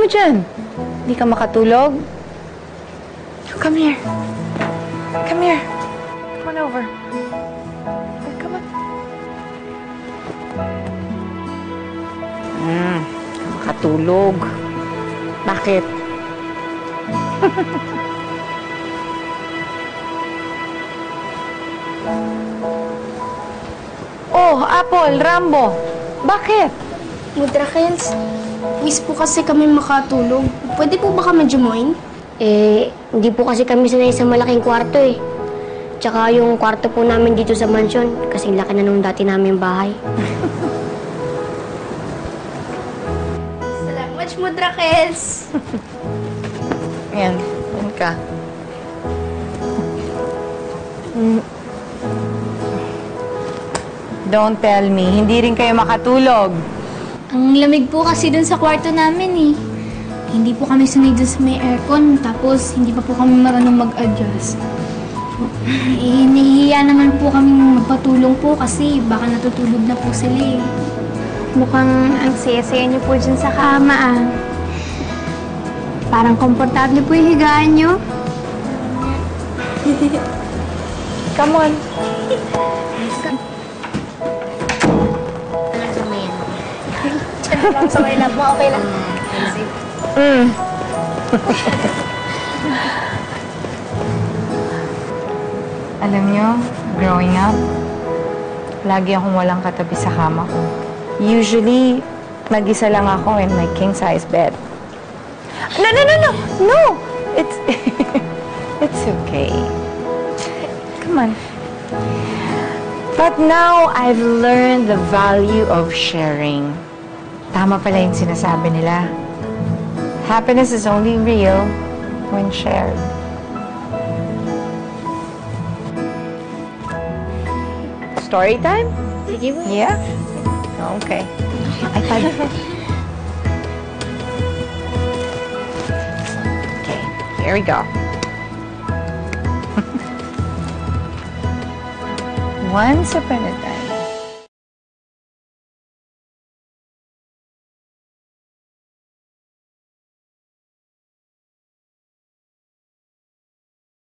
dyan? Hindi ka makatulog? Come here. Come here. Come on over. Come on. Makatulog. Bakit? Oh, Apple, Rambo. Bakit? Mudrakels, miss po kasi kami makatulog. Pwede po ba kami jumoin? Hindi po kasi kami sanay sa malaking kwarto eh. Tsaka yung kwarto po namin dito sa mansyon, kasing laki na nung dati namin bahay. Salamat, Mudrakels. Ayan, yan ka. Don't tell me, hindi rin kayo makatulog. Ang lamig po kasi dun sa kwarto namin eh. Hindi po kami sanay dun sa may aircon, tapos hindi pa po kami marunong mag-adjust. Nahihiya naman po kami magpatulong po kasi baka natutulog na po sila eh. Mukhang ang saya-saya niyo po dyan sa kama ah. Parang komportable po yung higaan niyo. Come on. Lang sa may lab mo, okay lang. Alam nyo, growing up, lagi akong walang katabi sa kama ko. Usually, mag-isa lang ako in my king-size bed. No, no, no, no! No! It's... it's okay. Come on. But now, I've learned the value of sharing. Tama pala yung sinasabi nila. Happiness is only real when shared. Story time? Sige po. Yeah? Okay. iPad. Okay, here we go. Once upon a time,